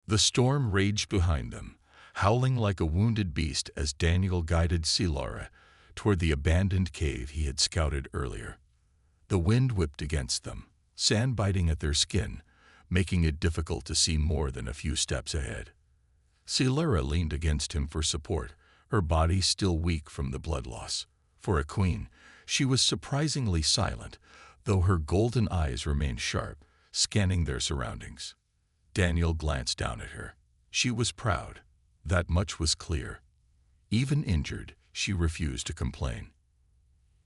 The storm raged behind them, howling like a wounded beast as Daniel guided Silara toward the abandoned cave he had scouted earlier. The wind whipped against them, sand biting at their skin, making it difficult to see more than a few steps ahead. Silara leaned against him for support, her body still weak from the blood loss. For a queen, she was surprisingly silent, though her golden eyes remained sharp, scanning their surroundings. Daniel glanced down at her. She was proud. That much was clear. Even injured, she refused to complain.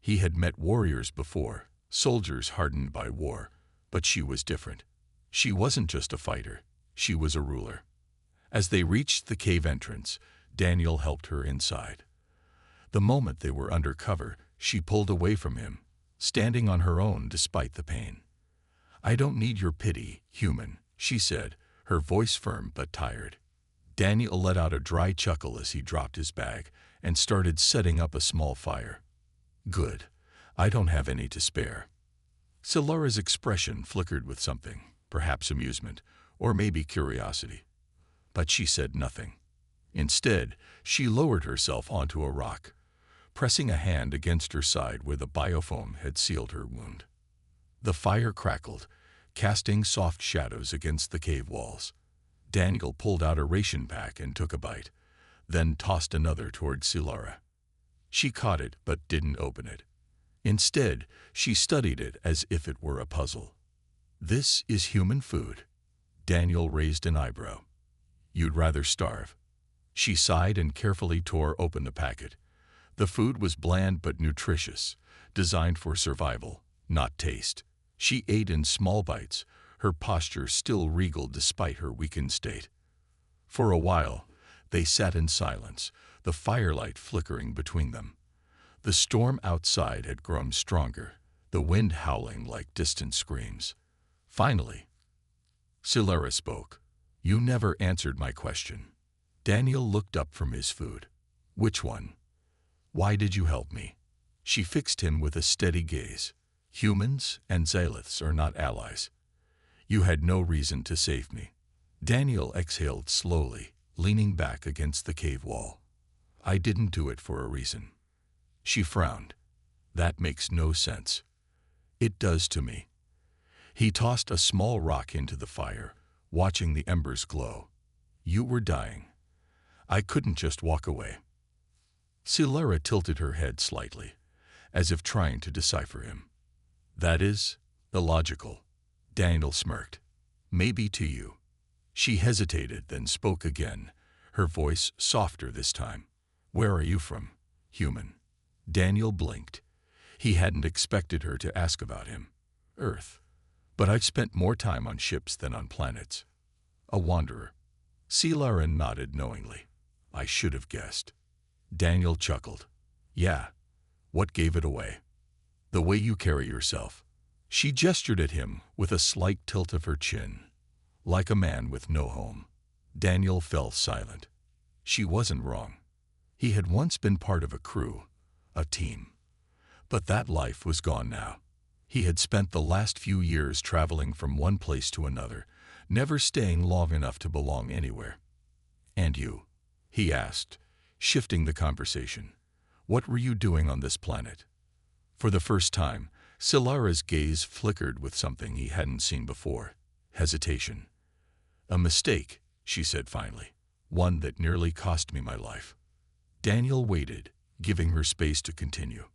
He had met warriors before, soldiers hardened by war, but she was different. She wasn't just a fighter, she was a ruler. As they reached the cave entrance, Daniel helped her inside. The moment they were under cover, she pulled away from him, standing on her own despite the pain. "I don't need your pity, human," she said, her voice firm but tired. Daniel let out a dry chuckle as he dropped his bag and started setting up a small fire. "Good. I don't have any to spare." Silara's expression flickered with something, perhaps amusement, or maybe curiosity. But she said nothing. Instead, she lowered herself onto a rock, pressing a hand against her side where the biofoam had sealed her wound. The fire crackled, casting soft shadows against the cave walls. Daniel pulled out a ration pack and took a bite, then tossed another toward Silara. She caught it but didn't open it. Instead, she studied it as if it were a puzzle. "This is human food." Daniel raised an eyebrow. "You'd rather starve." She sighed and carefully tore open the packet. The food was bland but nutritious, designed for survival, not taste. She ate in small bites, her posture still regal despite her weakened state. For a while, they sat in silence, the firelight flickering between them. The storm outside had grown stronger, the wind howling like distant screams. Finally, Silara spoke. "You never answered my question." Daniel looked up from his food. "Which one?" "Why did you help me?" She fixed him with a steady gaze. "Humans and Xyliths are not allies. You had no reason to save me." Daniel exhaled slowly, leaning back against the cave wall. "I didn't do it for a reason." She frowned. "That makes no sense." "It does to me." He tossed a small rock into the fire, watching the embers glow. "You were dying. I couldn't just walk away." Silara tilted her head slightly, as if trying to decipher him. "That is illogical." Daniel smirked. "Maybe to you." She hesitated, then spoke again, her voice softer this time. "Where are you from?" "Human." Daniel blinked. He hadn't expected her to ask about him. "Earth. But I've spent more time on ships than on planets." "A wanderer." Silara nodded knowingly. "I should have guessed." Daniel chuckled. "Yeah. What gave it away?" "The way you carry yourself." She gestured at him with a slight tilt of her chin. "Like a man with no home." Daniel fell silent. She wasn't wrong. He had once been part of a crew, a team. But that life was gone now. He had spent the last few years traveling from one place to another, never staying long enough to belong anywhere. "And you?" he asked, shifting the conversation. "What were you doing on this planet?" For the first time, Silara's gaze flickered with something he hadn't seen before: hesitation. "A mistake," she said finally. "One that nearly cost me my life." Daniel waited, giving her space to continue.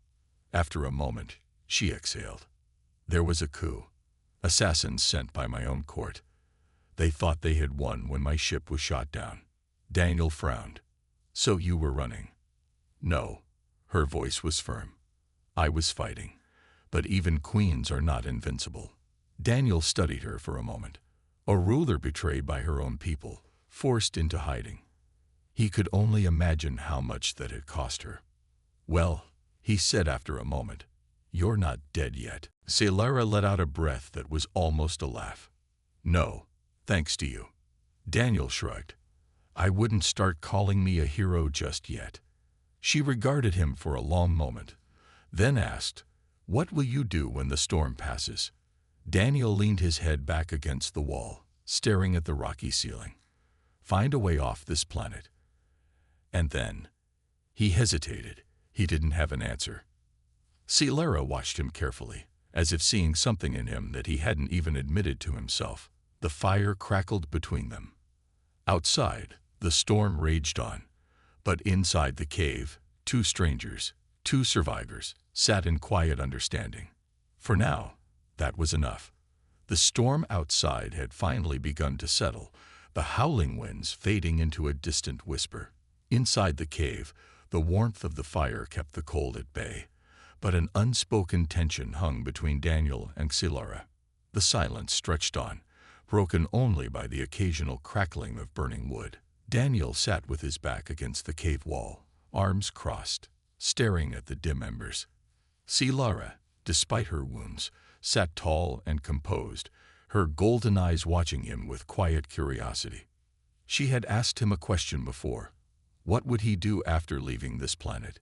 After a moment, she exhaled. "There was a coup. Assassins sent by my own court. They thought they had won when my ship was shot down." Daniel frowned. "So you were running?" "No." Her voice was firm. "I was fighting. But even queens are not invincible." Daniel studied her for a moment. A ruler betrayed by her own people, forced into hiding. He could only imagine how much that had cost her. "Well," he said after a moment, "you're not dead yet." Silara let out a breath that was almost a laugh. "No, thanks to you." Daniel shrugged. "I wouldn't start calling me a hero just yet." She regarded him for a long moment, then asked, "What will you do when the storm passes?" Daniel leaned his head back against the wall, staring at the rocky ceiling. Find a way off this planet. And then, he hesitated. He didn't have an answer. Scifi watched him carefully, as if seeing something in him that he hadn't even admitted to himself. The fire crackled between them. Outside, the storm raged on, but inside the cave, two strangers, two survivors, sat in quiet understanding. For now, that was enough. The storm outside had finally begun to settle, the howling winds fading into a distant whisper. Inside the cave, the warmth of the fire kept the cold at bay, but an unspoken tension hung between Daniel and Scifi. The silence stretched on, broken only by the occasional crackling of burning wood. Daniel sat with his back against the cave wall, arms crossed, staring at the dim embers. Scifi, despite her wounds, sat tall and composed, her golden eyes watching him with quiet curiosity. She had asked him a question before. What would he do after leaving this planet?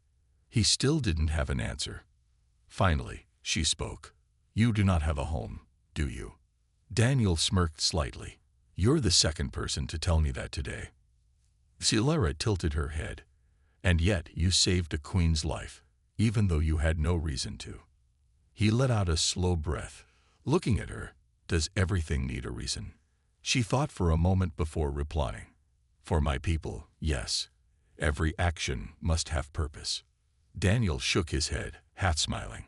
He still didn't have an answer. Finally, she spoke. You do not have a home, do you? Daniel smirked slightly. You're the second person to tell me that today. Scifi tilted her head. And yet you saved a queen's life, even though you had no reason to. He let out a slow breath, looking at her. Does everything need a reason? She thought for a moment before replying. For my people, yes. Every action must have purpose. Daniel shook his head, half smiling.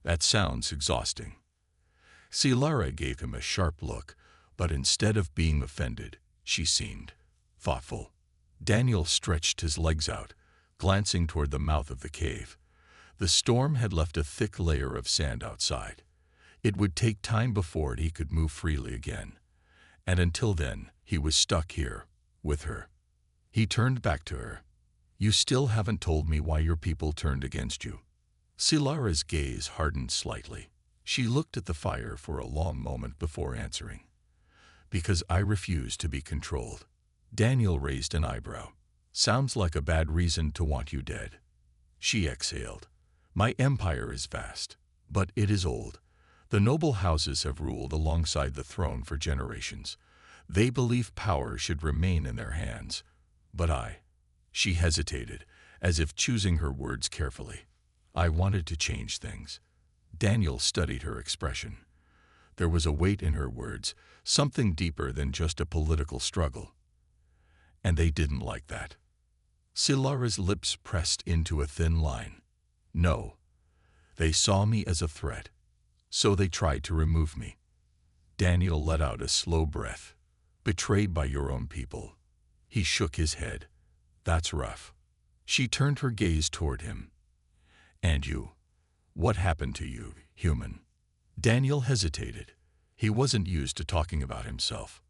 That sounds exhausting. Scifi gave him a sharp look, but instead of being offended, she seemed thoughtful. Daniel stretched his legs out, glancing toward the mouth of the cave. The storm had left a thick layer of sand outside. It would take time before he could move freely again. And until then, he was stuck here, with her. He turned back to her. You still haven't told me why your people turned against you. Scifi's gaze hardened slightly. She looked at the fire for a long moment before answering. Because I refuse to be controlled. Daniel raised an eyebrow. Sounds like a bad reason to want you dead. She exhaled. My empire is vast, but it is old. The noble houses have ruled alongside the throne for generations. They believe power should remain in their hands. But she hesitated, as if choosing her words carefully. I wanted to change things. Daniel studied her expression. There was a weight in her words, something deeper than just a political struggle. And they didn't like that. Scifi's lips pressed into a thin line. No. They saw me as a threat. So they tried to remove me. Daniel let out a slow breath. Betrayed by your own people. He shook his head. That's rough. She turned her gaze toward him. And you? What happened to you, human? Daniel hesitated. He wasn't used to talking about himself.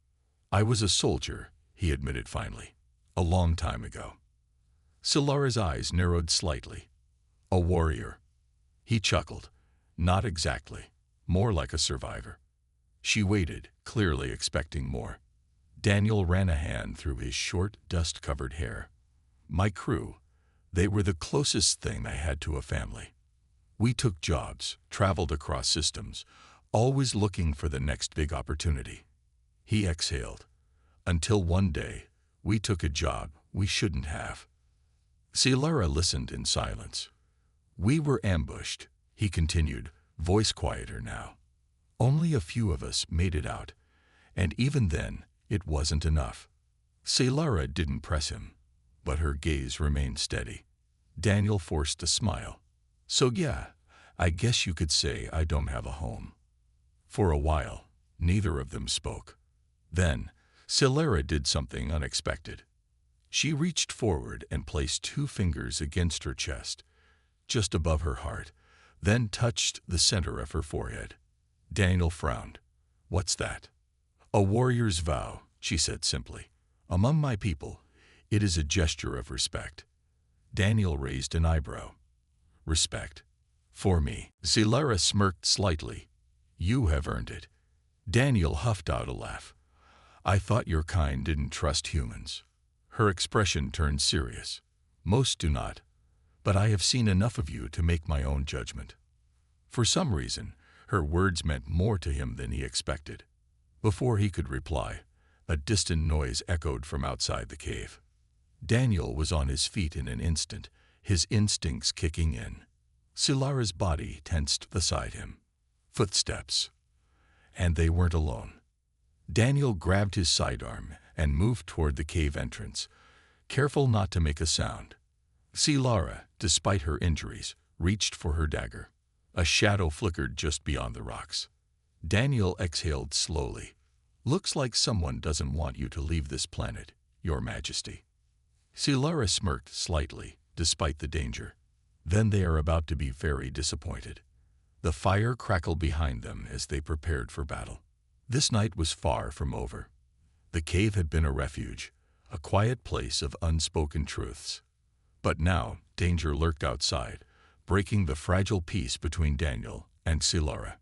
I was a soldier, he admitted finally. A long time ago. Scifi's eyes narrowed slightly. A warrior. He chuckled. Not exactly. More like a survivor. She waited, clearly expecting more. Daniel ran a hand through his short, dust-covered hair. My crew, they were the closest thing I had to a family. We took jobs, traveled across systems, always looking for the next big opportunity. He exhaled. Until one day, we took a job we shouldn't have. Scifi listened in silence. We were ambushed, he continued, voice quieter now. Only a few of us made it out, and even then, it wasn't enough. Scifi didn't press him, but her gaze remained steady. Daniel forced a smile. So yeah, I guess you could say I don't have a home. For a while, neither of them spoke. Then, Scifi did something unexpected. She reached forward and placed 2 fingers against her chest, just above her heart, then touched the center of her forehead. Daniel frowned. What's that? A warrior's vow, she said simply. Among my people, it is a gesture of respect. Daniel raised an eyebrow. Respect. For me. Scifi smirked slightly. You have earned it. Daniel huffed out a laugh. I thought your kind didn't trust humans. Her expression turned serious. Most do not, but I have seen enough of you to make my own judgment. For some reason, her words meant more to him than he expected. Before he could reply, A distant noise echoed from outside the cave. Daniel was on his feet in an instant, his instincts kicking in. Silara's body tensed beside him. Footsteps. And they weren't alone. Daniel grabbed his sidearm and moved toward the cave entrance, careful not to make a sound. Silara, despite her injuries, reached for her dagger. A shadow flickered just beyond the rocks. Daniel exhaled slowly. "Looks like someone doesn't want you to leave this planet, Your Majesty." Silara smirked slightly, despite the danger. Then they are about to be very disappointed. The fire crackled behind them as they prepared for battle. This night was far from over. The cave had been a refuge, a quiet place of unspoken truths. But now danger lurked outside, breaking the fragile peace between Daniel and Silara.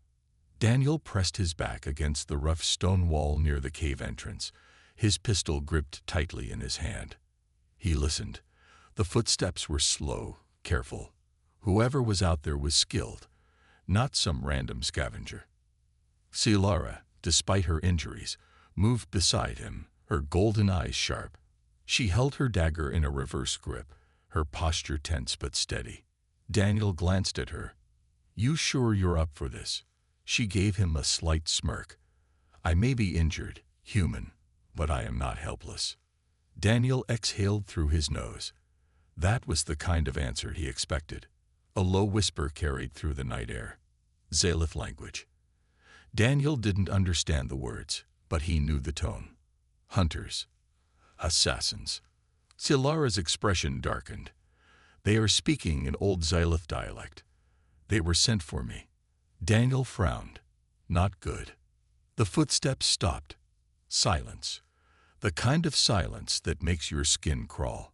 Daniel pressed his back against the rough stone wall near the cave entrance, his pistol gripped tightly in his hand. He listened. The footsteps were slow, careful. Whoever was out there was skilled, not some random scavenger. Silara, despite her injuries, moved beside him, her golden eyes sharp. She held her dagger in a reverse grip, her posture tense but steady. Daniel glanced at her. "You sure you're up for this?" She gave him a slight smirk. "I may be injured, human, but I am not helpless." Daniel exhaled through his nose. That was the kind of answer he expected. A low whisper carried through the night air. Zalith language. Daniel didn't understand the words, but he knew the tone. Hunters. Assassins. Silara's expression darkened. "They are speaking in Old Zalith dialect. They were sent for me." Daniel frowned. Not good. The footsteps stopped. Silence. The kind of silence that makes your skin crawl.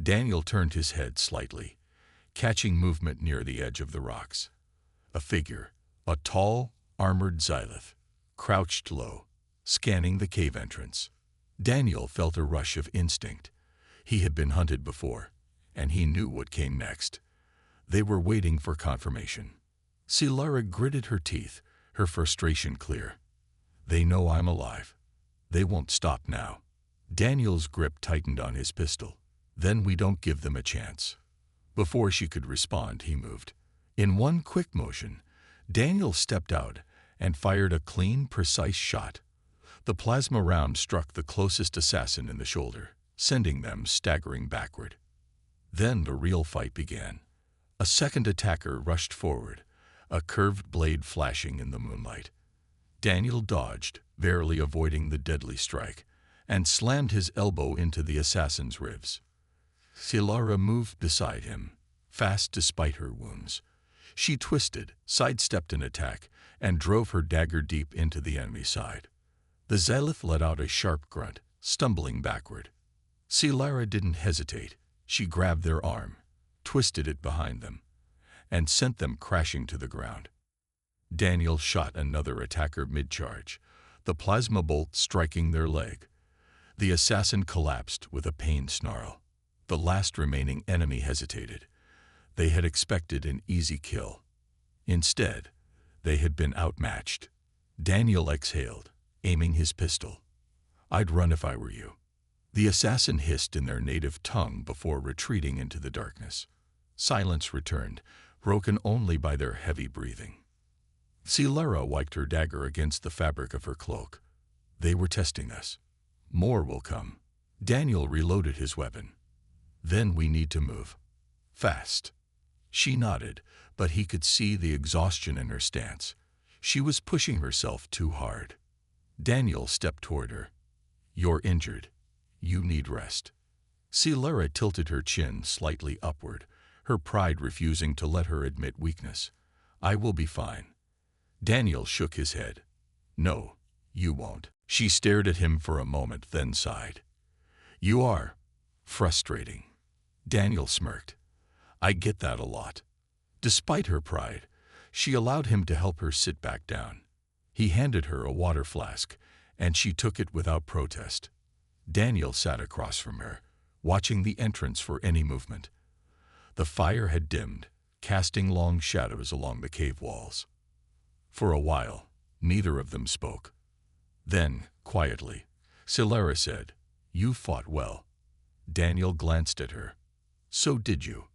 Daniel turned his head slightly, catching movement near the edge of the rocks. A figure, a tall, armored Zalith, crouched low, scanning the cave entrance. Daniel felt a rush of instinct. He had been hunted before, and he knew what came next. They were waiting for confirmation. Silara gritted her teeth, her frustration clear. "They know I'm alive. They won't stop now." Daniel's grip tightened on his pistol. "Then we don't give them a chance." Before she could respond, he moved. In one quick motion, Daniel stepped out and fired a clean, precise shot. The plasma round struck the closest assassin in the shoulder, sending them staggering backward. Then the real fight began. A second attacker rushed forward, a curved blade flashing in the moonlight. Daniel dodged, barely avoiding the deadly strike, and slammed his elbow into the assassin's ribs. Silara moved beside him, fast despite her wounds. She twisted, sidestepped an attack, and drove her dagger deep into the enemy's side. The Zalith let out a sharp grunt, stumbling backward. Silara didn't hesitate. She grabbed their arm, twisted it behind them, and sent them crashing to the ground. Daniel shot another attacker mid-charge, the plasma bolt striking their leg. The assassin collapsed with a pained snarl. The last remaining enemy hesitated. They had expected an easy kill. Instead, they had been outmatched. Daniel exhaled, aiming his pistol. "I'd run if I were you." The assassin hissed in their native tongue before retreating into the darkness. Silence returned, broken only by their heavy breathing. Silara wiped her dagger against the fabric of her cloak. "They were testing us. More will come." Daniel reloaded his weapon. "Then we need to move. Fast." She nodded, but he could see the exhaustion in her stance. She was pushing herself too hard. Daniel stepped toward her. "You're injured. You need rest." Silara tilted her chin slightly upward, her pride refusing to let her admit weakness. "I will be fine." Daniel shook his head. "No, you won't." She stared at him for a moment, then sighed. "You are frustrating." Daniel smirked. "I get that a lot." Despite her pride, she allowed him to help her sit back down. He handed her a water flask, and she took it without protest. Daniel sat across from her, watching the entrance for any movement. The fire had dimmed, casting long shadows along the cave walls. For a while, neither of them spoke. Then, quietly, Silara said, "You fought well." Daniel glanced at her. "So did you."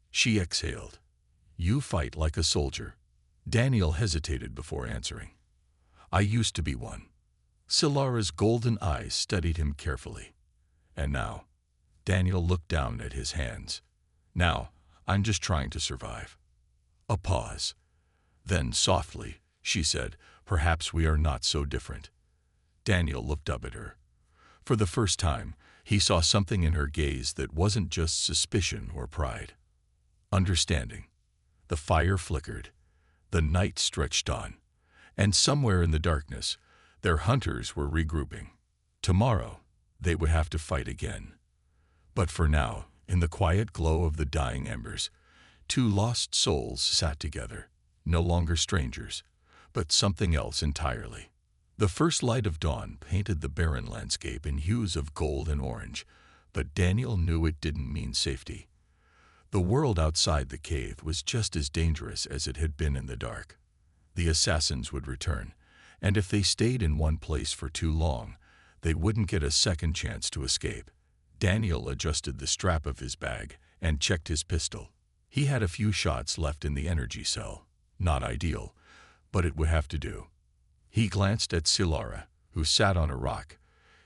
She exhaled. "You fight like a soldier." Daniel hesitated before answering. "I used to be one." Silara's golden eyes studied him carefully. "And now?" Daniel looked down at his hands. "Now, I'm just trying to survive." A pause. Then, softly, she said, "Perhaps we are not so different." Daniel looked up at her. For the first time, he saw something in her gaze that wasn't just suspicion or pride. Understanding. The fire flickered. The night stretched on. And somewhere in the darkness, their hunters were regrouping. Tomorrow, they would have to fight again. But for now, in the quiet glow of the dying embers, two lost souls sat together, no longer strangers, but something else entirely. The first light of dawn painted the barren landscape in hues of gold and orange, but Daniel knew it didn't mean safety. The world outside the cave was just as dangerous as it had been in the dark. The assassins would return, and if they stayed in one place for too long, they wouldn't get a second chance to escape. Daniel adjusted the strap of his bag and checked his pistol. He had a few shots left in the energy cell. Not ideal, but it would have to do. He glanced at Silara, who sat on a rock,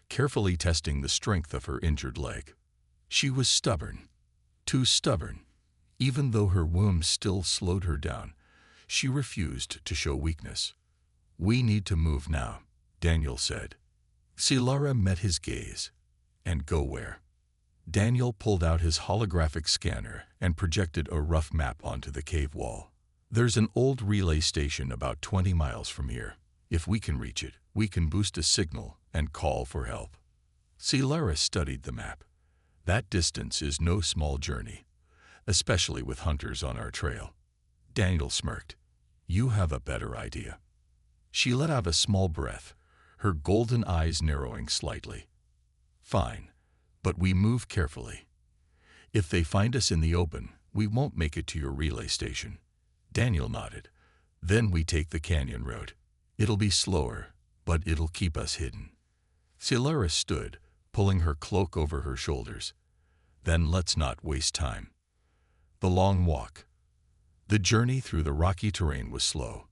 carefully testing the strength of her injured leg. She was stubborn, too stubborn. Even though her wounds still slowed her down, she refused to show weakness. "We need to move now," Daniel said. Silara met his gaze. "And go where?" Daniel pulled out his holographic scanner and projected a rough map onto the cave wall. "There's an old relay station about 20 miles from here. If we can reach it, we can boost a signal and call for help." Silara studied the map. "That distance is no small journey, especially with hunters on our trail." Daniel smirked. "You have a better idea." She let out a small breath, her golden eyes narrowing slightly. "Fine, but we move carefully. If they find us in the open, we won't make it to your relay station." Daniel nodded. "Then we take the canyon road. It'll be slower, but it'll keep us hidden." Silara stood, pulling her cloak over her shoulders. "Then let's not waste time." The long walk. The journey through the rocky terrain was slow.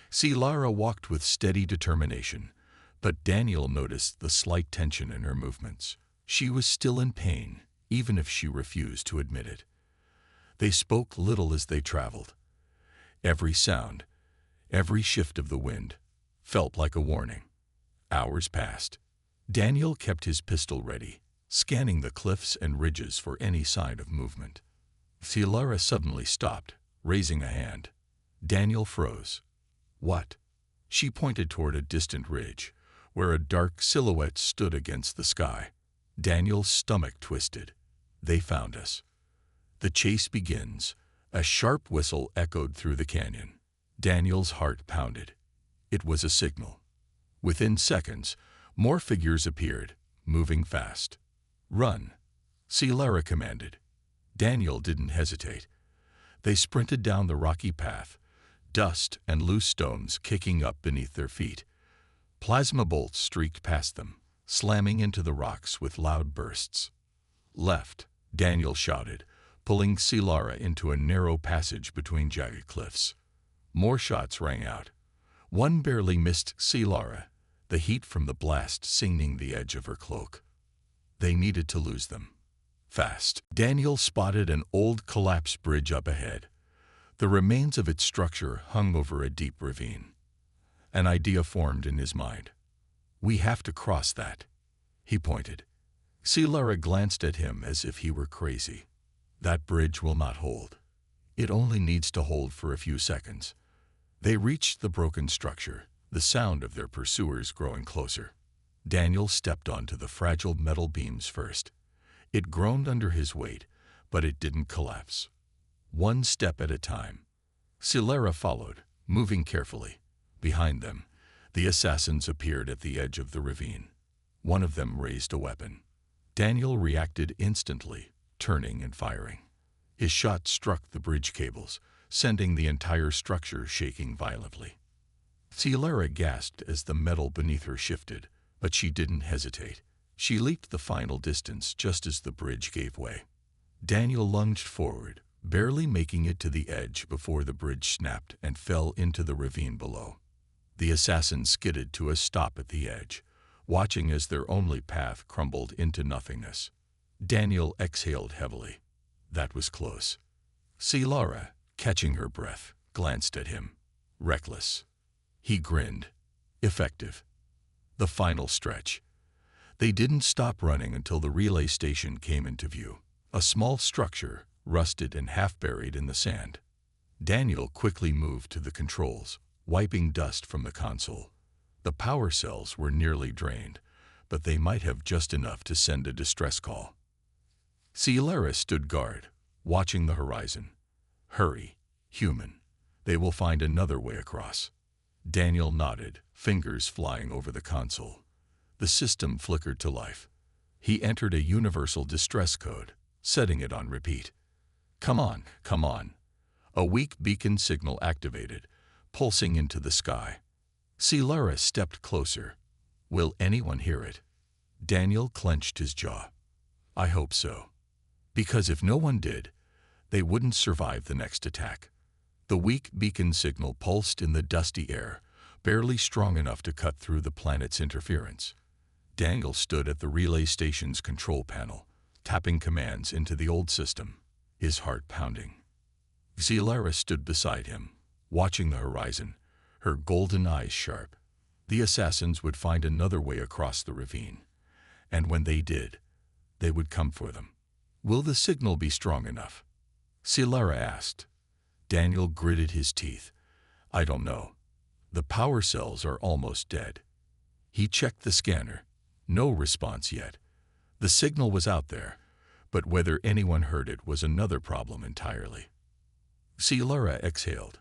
Silara walked with steady determination, but Daniel noticed the slight tension in her movements. She was still in pain, even if she refused to admit it. They spoke little as they traveled. Every sound, every shift of the wind, felt like a warning. Hours passed. Daniel kept his pistol ready, scanning the cliffs and ridges for any sign of movement. Silara suddenly stopped, raising a hand. Daniel froze. "What?" She pointed toward a distant ridge, where a dark silhouette stood against the sky. Daniel's stomach twisted. "They found us." The chase begins. A sharp whistle echoed through the canyon. Daniel's heart pounded. It was a signal. Within seconds, more figures appeared, moving fast. "Run," Silara commanded. Daniel didn't hesitate. They sprinted down the rocky path, dust and loose stones kicking up beneath their feet. Plasma bolts streaked past them, slamming into the rocks with loud bursts. "Left," Daniel shouted, pulling Silara into a narrow passage between jagged cliffs. More shots rang out. One barely missed Silara, the heat from the blast singing the edge of her cloak. They needed to lose them. Fast. Daniel spotted an old collapsed bridge up ahead. The remains of its structure hung over a deep ravine. An idea formed in his mind. "We have to cross that." He pointed. Silara glanced at him as if he were crazy. "That bridge will not hold. It only needs to hold for a few seconds." They reached the broken structure, the sound of their pursuers growing closer. Daniel stepped onto the fragile metal beams first. It groaned under his weight, but it didn't collapse. One step at a time. Silara followed, moving carefully. Behind them, the assassins appeared at the edge of the ravine. One of them raised a weapon. Daniel reacted instantly, turning and firing. His shot struck the bridge cables, sending the entire structure shaking violently. Silara gasped as the metal beneath her shifted, But she didn't hesitate. She leaped the final distance just as the bridge gave way. Daniel lunged forward, barely making it to the edge before the bridge snapped and fell into the ravine below. The assassins skidded to a stop at the edge, watching as their only path crumbled into nothingness. Daniel exhaled heavily. That was close. Scifi, catching her breath, glanced at him. Reckless. He grinned. Effective. The final stretch. They didn't stop running until the relay station came into view. A small structure, rusted and half-buried in the sand. Daniel quickly moved to the controls, wiping dust from the console. The power cells were nearly drained, but they might have just enough to send a distress call. Scifi stood guard, watching the horizon. Hurry, human. They will find another way across. Daniel nodded, fingers flying over the console. The system flickered to life. He entered a universal distress code, setting it on repeat. Come on, come on. A weak beacon signal activated, pulsing into the sky. Scifi stepped closer. Will anyone hear it? Daniel clenched his jaw. I hope so. Because if no one did, they wouldn't survive the next attack. The weak beacon signal pulsed in the dusty air, barely strong enough to cut through the planet's interference. Daniel stood at the relay station's control panel, tapping commands into the old system, his heart pounding. Scifi stood beside him, watching the horizon, her golden eyes sharp. The assassins would find another way across the ravine, and when they did, they would come for them. Will the signal be strong enough? Scifi asked. Daniel gritted his teeth. I don't know. The power cells are almost dead. He checked the scanner. No response yet. The signal was out there, but whether anyone heard it was another problem entirely. Scifi exhaled.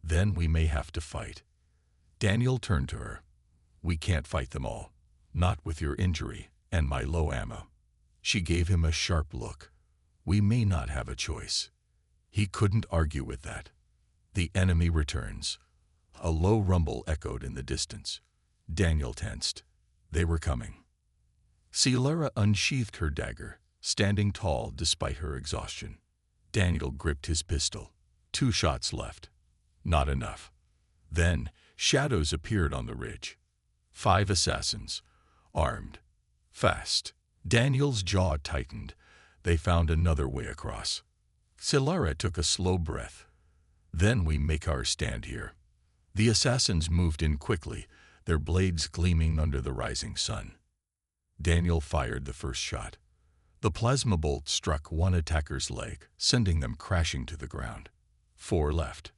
Then we may have to fight. Daniel turned to her. We can't fight them all. Not with your injury and my low ammo. She gave him a sharp look. We may not have a choice. He couldn't argue with that. The enemy returns. A low rumble echoed in the distance. Daniel tensed. They were coming. Scifi unsheathed her dagger, standing tall despite her exhaustion. Daniel gripped his pistol. 2 shots left. Not enough. Then, shadows appeared on the ridge. 5 assassins, armed, fast. Daniel's jaw tightened. They found another way across. Scifi took a slow breath. Then we make our stand here. The assassins moved in quickly, their blades gleaming under the rising sun. Daniel fired the first shot. The plasma bolt struck one attacker's leg, sending them crashing to the ground. 4 left.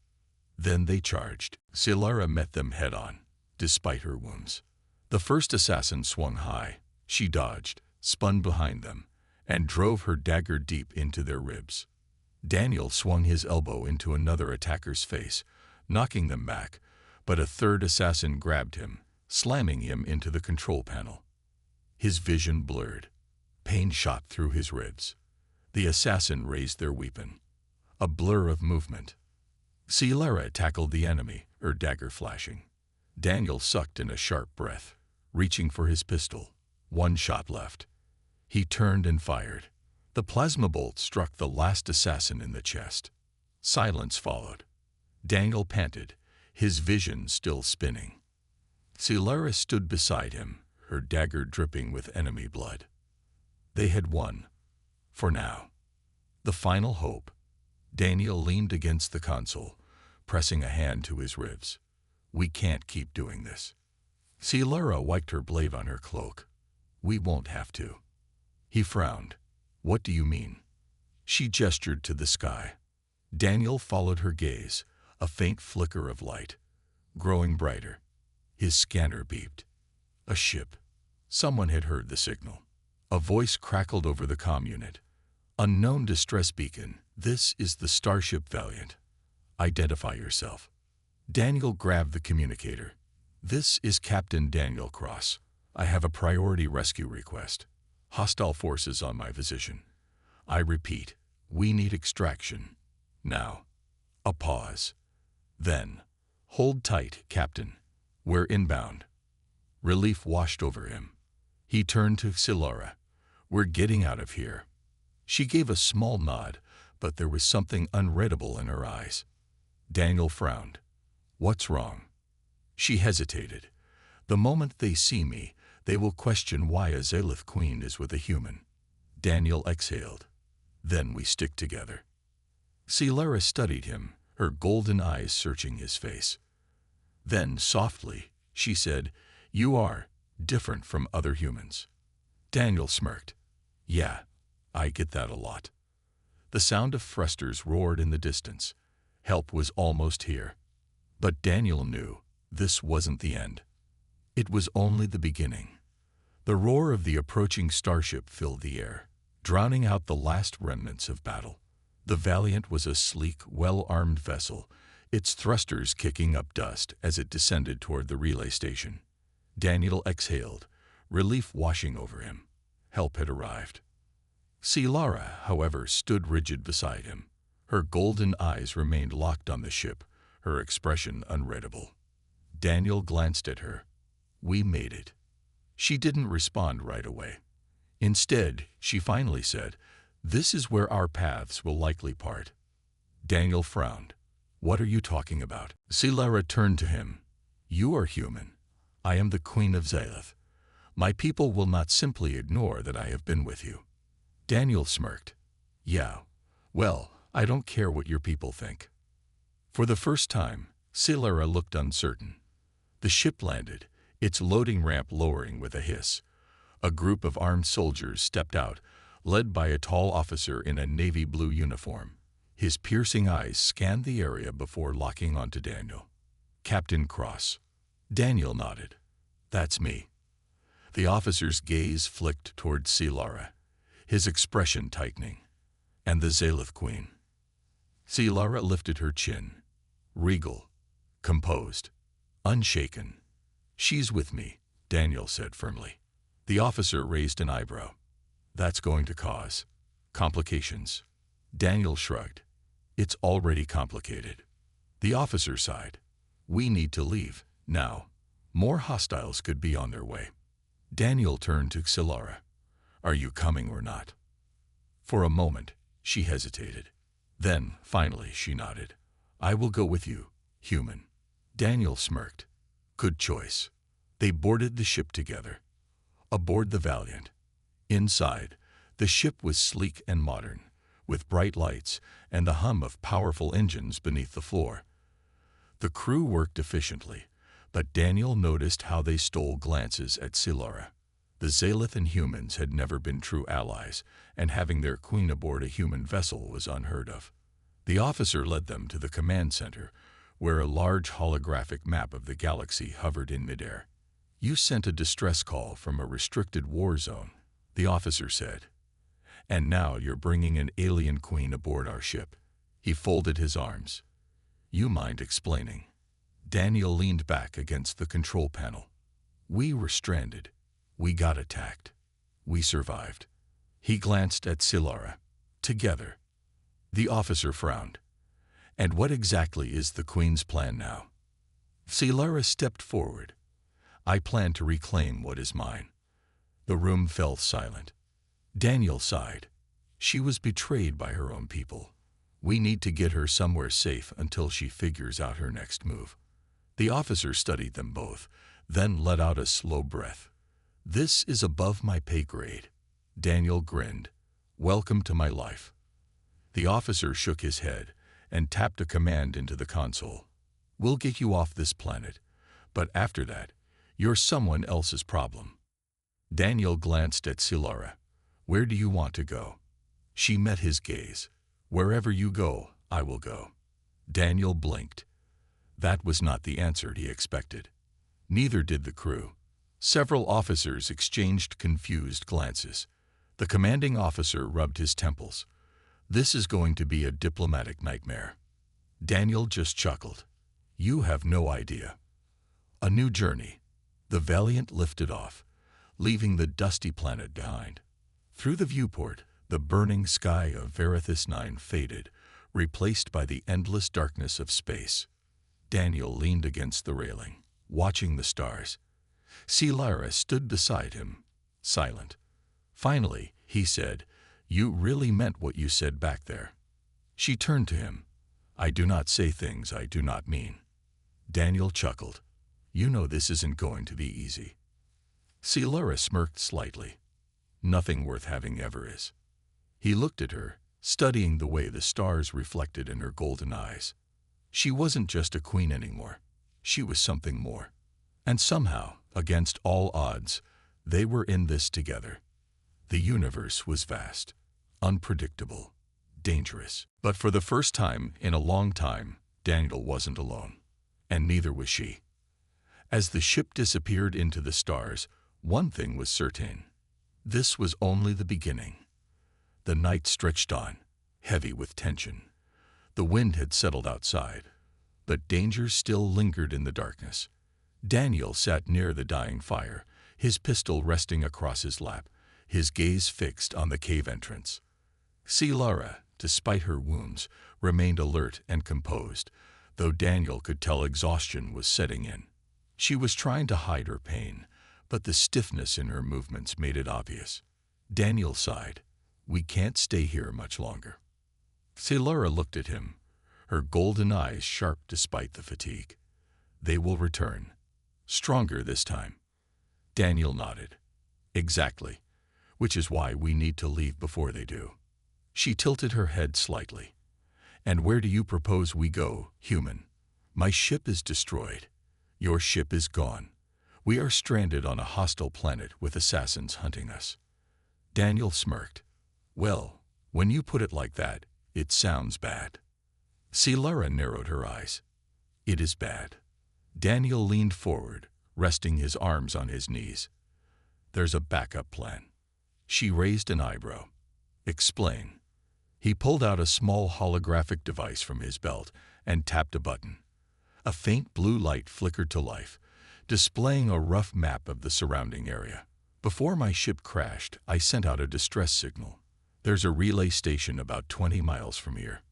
Then they charged. Scifi met them head-on, despite her wounds. The first assassin swung high. She dodged, spun behind them, and drove her dagger deep into their ribs. Daniel swung his elbow into another attacker's face, knocking them back, but a third assassin grabbed him, slamming him into the control panel. His vision blurred. Pain shot through his ribs. The assassin raised their weapon. A blur of movement. Scifi tackled the enemy, her dagger flashing. Daniel sucked in a sharp breath, reaching for his pistol. 1 shot left. He turned and fired. The plasma bolt struck the last assassin in the chest. Silence followed. Daniel panted, his vision still spinning. Scifi stood beside him, her dagger dripping with enemy blood. They had won. For now. The final hope. Daniel leaned against the console, pressing a hand to his ribs. We can't keep doing this. Scifi wiped her blade on her cloak. We won't have to. He frowned. What do you mean? She gestured to the sky. Daniel followed her gaze, a faint flicker of light, growing brighter. His scanner beeped. A ship. Someone had heard the signal. A voice crackled over the comm unit. Unknown distress beacon. This is the starship Valiant. Identify yourself. Daniel grabbed the communicator. This is Captain Daniel Cross. I have a priority rescue request. Hostile forces on my position. I repeat, we need extraction. Now. A pause. Then, hold tight, Captain. We're inbound. Relief washed over him. He turned to Silora. "We're getting out of here." She gave a small nod, but there was something unreadable in her eyes. Daniel frowned. "What's wrong?" She hesitated. "The moment they see me, they will question why a Zalith queen is with a human." Daniel exhaled. "Then we stick together." Silora studied him, her golden eyes searching his face. Then, softly, she said, "You are different from other humans." Daniel smirked. "Yeah, I get that a lot." The sound of thrusters roared in the distance. Help was almost here. But Daniel knew this wasn't the end. It was only the beginning. The roar of the approaching starship filled the air, drowning out the last remnants of battle. The Valiant was a sleek, well-armed vessel, its thrusters kicking up dust as it descended toward the relay station. Daniel exhaled, relief washing over him. Help had arrived. Silora, however, stood rigid beside him. Her golden eyes remained locked on the ship, her expression unreadable. Daniel glanced at her. "We made it." She didn't respond right away. Instead, she finally said, "This is where our paths will likely part." Daniel frowned. "What are you talking about?" Silora turned to him. "You are human. I am the Queen of Zalith. My people will not simply ignore that I have been with you." Daniel smirked. "Yeah, well, I don't care what your people think." For the first time, Silora looked uncertain. The ship landed, its loading ramp lowering with a hiss. A group of armed soldiers stepped out, led by a tall officer in a navy blue uniform. His piercing eyes scanned the area before locking onto Daniel. "Captain Cross." Daniel nodded. "That's me." The officer's gaze flicked toward Silora, his expression tightening. "And the Zalith Queen." Silora lifted her chin. Regal, composed, unshaken. "She's with me," Daniel said firmly. The officer raised an eyebrow. "That's going to cause complications." Daniel shrugged. "It's already complicated." The officer sighed. "We need to leave, now. More hostiles could be on their way." Daniel turned to Silora. "Are you coming or not?" For a moment, she hesitated. Then, finally, she nodded. "I will go with you, human." Daniel smirked. "Good choice." They boarded the ship together. Aboard the Valiant. Inside, the ship was sleek and modern, with bright lights and the hum of powerful engines beneath the floor. The crew worked efficiently, but Daniel noticed how they stole glances at Silora. The Zalith and humans had never been true allies, and having their queen aboard a human vessel was unheard of. The officer led them to the command center, where a large holographic map of the galaxy hovered in midair. "You sent a distress call from a restricted war zone," the officer said. "And now you're bringing an alien queen aboard our ship." He folded his arms. "You mind explaining?" Daniel leaned back against the control panel. "We were stranded. We got attacked. We survived." He glanced at Silora. "Together." The officer frowned. "And what exactly is the Queen's plan now?" Silora stepped forward. "I plan to reclaim what is mine." The room fell silent. Daniel sighed. She was betrayed by her own people. We need to get her somewhere safe until she figures out her next move. The officer studied them both, then let out a slow breath. "This is above my pay grade." Daniel grinned. "Welcome to my life." The officer shook his head and tapped a command into the console. "We'll get you off this planet, but after that, you're someone else's problem." Daniel glanced at Silora. "Where do you want to go?" She met his gaze. "Wherever you go, I will go." Daniel blinked. That was not the answer he expected. Neither did the crew. Several officers exchanged confused glances. The commanding officer rubbed his temples. "This is going to be a diplomatic nightmare." Daniel just chuckled. "You have no idea." A new journey. The Valiant lifted off, leaving the dusty planet behind. Through the viewport, the burning sky of Verithus 9 faded, replaced by the endless darkness of space. Daniel leaned against the railing, watching the stars. Scifi stood beside him, silent. Finally, he said, "You really meant what you said back there." She turned to him. "I do not say things I do not mean." Daniel chuckled. "You know this isn't going to be easy." Scifi smirked slightly. "Nothing worth having ever is." He looked at her, studying the way the stars reflected in her golden eyes. She wasn't just a queen anymore. She was something more. And somehow, against all odds, they were in this together. The universe was vast, unpredictable, dangerous. But for the first time in a long time, Daniel wasn't alone. And neither was she. As the ship disappeared into the stars, one thing was certain. This was only the beginning. The night stretched on, heavy with tension. The wind had settled outside, but danger still lingered in the darkness. Daniel sat near the dying fire, his pistol resting across his lap, his gaze fixed on the cave entrance. Scifi, despite her wounds, remained alert and composed, though Daniel could tell exhaustion was setting in. She was trying to hide her pain, but the stiffness in her movements made it obvious. Daniel sighed. "We can't stay here much longer." Scifi looked at him, her golden eyes sharp despite the fatigue. "They will return. Stronger this time." Daniel nodded. "Exactly. Which is why we need to leave before they do." She tilted her head slightly. "And where do you propose we go, human? My ship is destroyed. Your ship is gone. We are stranded on a hostile planet with assassins hunting us." Daniel smirked. "Well, when you put it like that, it sounds bad." Scifi narrowed her eyes. "It is bad." Daniel leaned forward, resting his arms on his knees. "There's a backup plan." She raised an eyebrow. "Explain." He pulled out a small holographic device from his belt and tapped a button. A faint blue light flickered to life, displaying a rough map of the surrounding area. "Before my ship crashed, I sent out a distress signal. There's a relay station about 20 miles from here.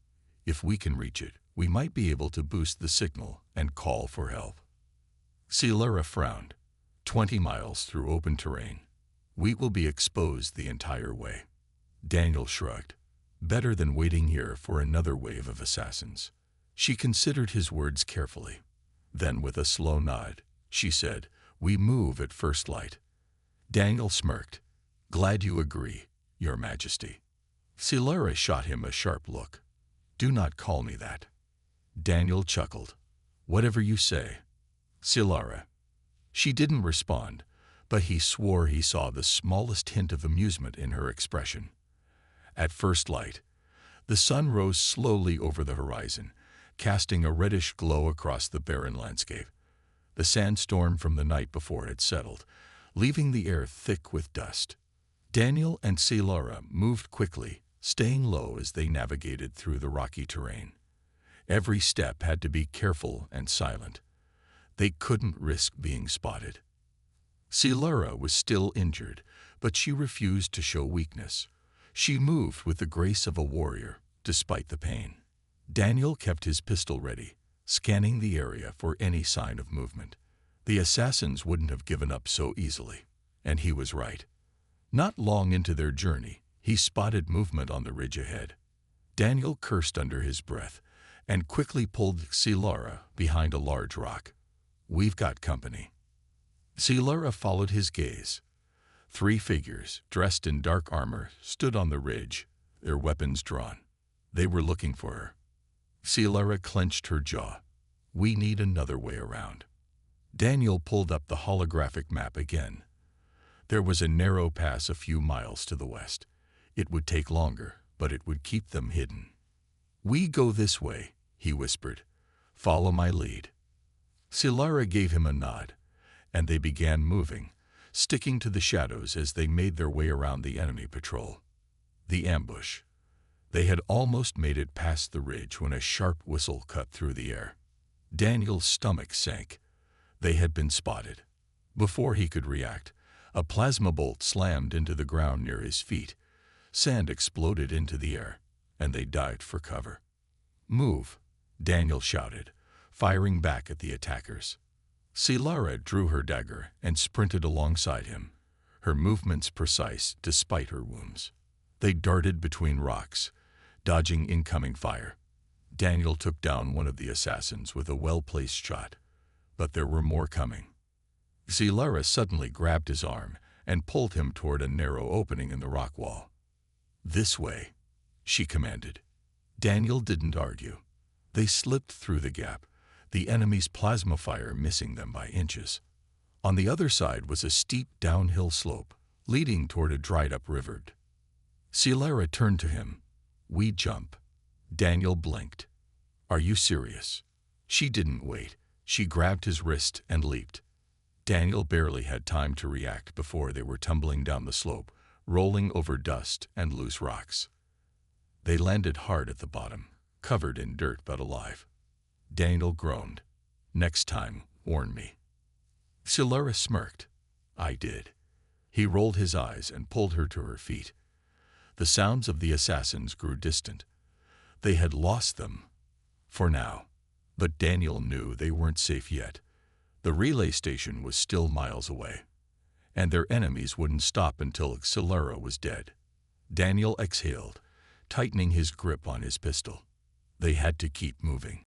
If we can reach it, we might be able to boost the signal and call for help." Scifi frowned. 20 miles through open terrain. We will be exposed the entire way." Daniel shrugged. "Better than waiting here for another wave of assassins." She considered his words carefully. Then, with a slow nod, she said, "We move at first light." Daniel smirked. "Glad you agree, Your Majesty." Scifi shot him a sharp look. "Do not call me that." Daniel chuckled. "Whatever you say." Scifi. She didn't respond, but he swore he saw the smallest hint of amusement in her expression. At first light, the sun rose slowly over the horizon, casting a reddish glow across the barren landscape. The sandstorm from the night before had settled, leaving the air thick with dust. Daniel and Scifi moved quickly, staying low as they navigated through the rocky terrain. Every step had to be careful and silent. They couldn't risk being spotted. Scifi was still injured, but she refused to show weakness. She moved with the grace of a warrior, despite the pain. Daniel kept his pistol ready, scanning the area for any sign of movement. The assassins wouldn't have given up so easily, and he was right. Not long into their journey, he spotted movement on the ridge ahead. Daniel cursed under his breath and quickly pulled Scifi behind a large rock. "We've got company." Scifi followed his gaze. 3 figures, dressed in dark armor, stood on the ridge, their weapons drawn. They were looking for her. Scifi clenched her jaw. "We need another way around." Daniel pulled up the holographic map again. There was a narrow pass a few miles to the west. It would take longer, but it would keep them hidden. "We go this way," he whispered. "Follow my lead." Scifi gave him a nod, and they began moving, sticking to the shadows as they made their way around the enemy patrol. The ambush. They had almost made it past the ridge when a sharp whistle cut through the air. Daniel's stomach sank. They had been spotted. Before he could react, a plasma bolt slammed into the ground near his feet. Sand exploded into the air, and they dived for cover. "Move," Daniel shouted, firing back at the attackers. Silara drew her dagger and sprinted alongside him, her movements precise despite her wounds. They darted between rocks, dodging incoming fire. Daniel took down one of the assassins with a well-placed shot, but there were more coming. Silara suddenly grabbed his arm and pulled him toward a narrow opening in the rock wall. "This way," she commanded. Daniel didn't argue. They slipped through the gap, the enemy's plasma fire missing them by inches. On the other side was a steep downhill slope, leading toward a dried-up river. Silara turned to him. "We jump." Daniel blinked. "Are you serious?" She didn't wait. She grabbed his wrist and leaped. Daniel barely had time to react before they were tumbling down the slope, rolling over dust and loose rocks. They landed hard at the bottom, covered in dirt but alive. Daniel groaned. "Next time, warn me." Silara smirked. "I did." He rolled his eyes and pulled her to her feet. The sounds of the assassins grew distant. They had lost them, for now. But Daniel knew they weren't safe yet. The relay station was still miles away, and their enemies wouldn't stop until Silara was dead. Daniel exhaled, tightening his grip on his pistol. They had to keep moving.